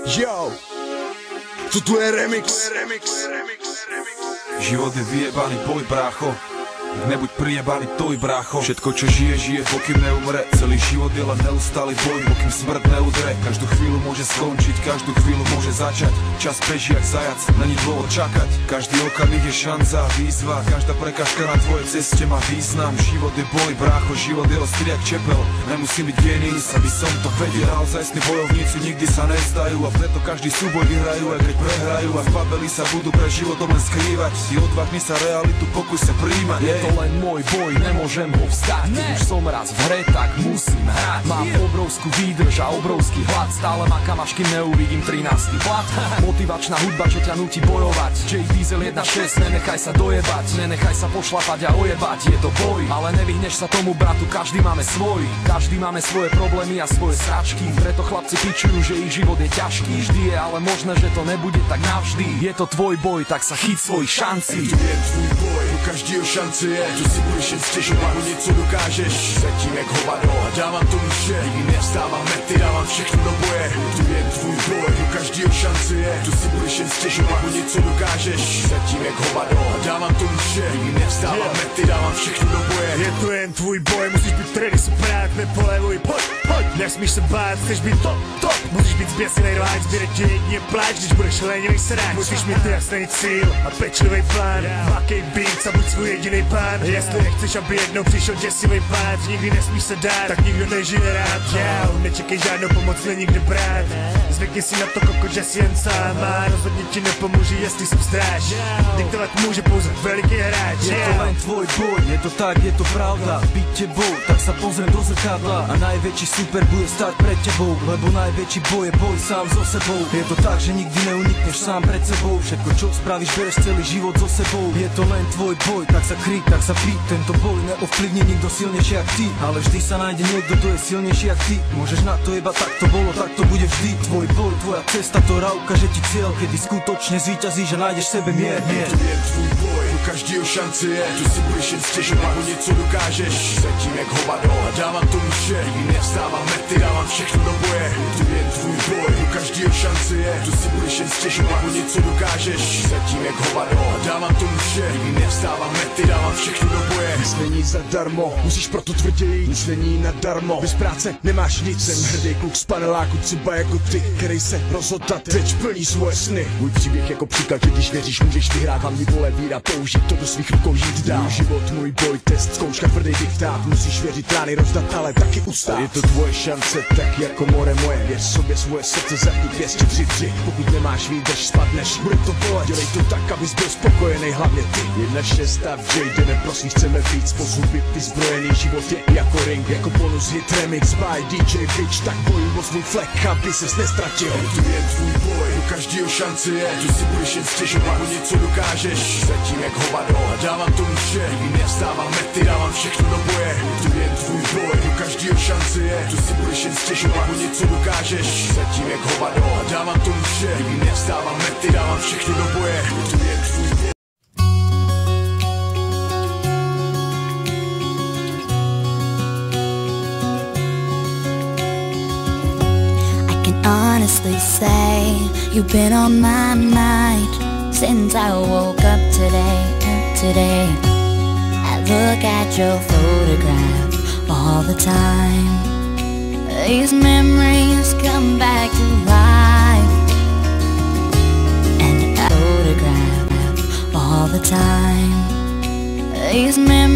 Yo, tu je remix. Život je vyjebaný boj, brácho. Nebuď prijebaný toj, brácho. Všetko čo žije, pokým neumre. Celý život je len neustály boj, pokým smrť neudre. Každú chvíľu môže skončiť, každú chvíľu môže začať. Čas beží jak zajac, není dôvod čakať. Každý okamih je šanca, výzva. Každá prekažka na tvojej ceste má význam. Život je boj, brácho, život je ostrý jak čepel. Nemusím byť génius, aby som to vedel. Naozajstní bojovníci nikdy sa nezdajú a preto každý súboj vyhrajú, aj keď prehrajú. A v babeli sa budú pre životom len skrývať. Si odvážni sa realitu pokúsia príjmať. Je to len môj boj, nemôžem ho vzdať. Keď už som raz v hre, tak musím hrať. Mám obrovskú výdrž a obrovský hlad. Stále makám, až kým neuvidím 13. plat. Motivačná hudba, čo ťa nutí bojovať. J Diesel 1.6, nenechaj sa dojebať. Nenechaj sa pošlapať a ojebať. Je to boj, ale nevyhneš sa tomu, bratu. Každý máme svoj, každý máme svoje problémy a svoje sračky. Preto chlapci pičujú, že ich život je ťažký. Vždy je ale možné, že to nebude tak navždy. Je to tvoj boj, tak sa chyť svojich šancí. To je tvůj boj, u každýho šance je. Tu si budeš jen stěžovat, něco dokážeš. Zatím jak hovado a dávám tomu vše. Nikdy nevstávám mety, dávám všechno do boje. Tu je tvůj boj, u každýho šance je. Tu si budeš jen stěžovat, něco dokážeš. Zatím jak hovado a dávám tomu vše. Nikdy nevstávám mety, dávám všechno do boje. Je to jen tvůj boj, musíš být ready se brát, nepolevuj, pojď. Nesmíš se bát, chceš být top. Musíš být zběsilej rváč, zběre tě jedině pláč, když budeš lenivý sráč. Musíš mít jasný cíl a pečlivý plán. Makej beats a buď svůj jediný pán. Jestli nechceš, aby jednou přišel děsivý pád, nikdy nesmíš se dát, tak nikdo nežije rád. Nečekej žádnou pomoc, není kde brát. Zvykni si na to, koko, že jsi jen sám. A rozhodně ti nepomůže, jestli se vzdáš. Diktovat může pouze veliký hráč. Je to len tvoj boj, je to tak, je to pravda. Byť tebou, tak sa pozriem do zrkadla. A najväčší super bude stáť pred tebou, lebo najväčší boj je boj sám so sebou. Je to tak, že nikdy neunikneš sám pred sebou. Všetko čo spravíš, bereš celý život so sebou. Je to len tvoj boj, tak sa krík, tak sa pí. Tento boj neovplyvní nikto silnejší jak ty, ale vždy sa nájde niekto, kto je silnejší jak ty. Môžeš na to iba tak to bolo, tak to bude vždy. Tvoj boj, tvoja cesta, ktorá ukáže ti cieľ, kedy skutočne zvíťazíš a nájdeš sebe mier. To je tvůj boj, u každýho šance je. Tu si budeš jen stěžovat, něco dokážeš. Zatím jak hovado a dávám tomu vše. Nikdy nevstávám mety, dávám všechno do boje. To je tvůj boj, u každýho šance je. Tu si budeš jen stěžovat, něco dokážeš. Zatím jak hovado a dávám tomu vše. Nikdy nevstávám mety, dávám všechno do boje. Nic není zadarmo, musíš proto tvrdě jít. Nic není nadarmo, bez práce nemáš nic. Jsem hrdý kluk z paneláku, třeba jako ty, který se rozhodl teď plní svoje sny. Můj příběh jako příklad, že když věříš, můžeš vyhrát. Hlavní vole víra, použít to do svých rukou, žít dál. Můj život, můj boj, test, zkouška, tvrdý diktát. Musíš věřit, rány rozdat, ale taky ustát. Je to tvoje šance, tak jako more moje. Věř sobě, svoje srdce zapni 203. Pokud nemáš výdrž, spadneš, bude to bolet. Dělej to tak, abys byl spokojený, hlavně ty. 1.6 a jdeme pro svých, chceme víc. Posluby vyzbrojený, život je jako ring, jako bonus hit remix by DJ Bitch. Tak bojuj o svůj flek, aby ses nestratil. Tu je tvůj boj, u každýho šance je. Tu si budeš jen stěžovat, něco dokážeš. Zatím jak hovado a dávám tomu vše. Nikdy nevstávám mety, dávám všechno do boje. Tu je tvůj boj, u každýho šance je. Tu si budeš jen stěžovat, něco dokážeš. Zatím jak hovado a dávám tomu vše. Nikdy nevstávám mety, dávám všechno do boje. Tu je tvůj boj. Honestly say you've been on my mind since I woke up today. I look at your photograph all the time. These memories come back to life, and I photograph all the time. These memories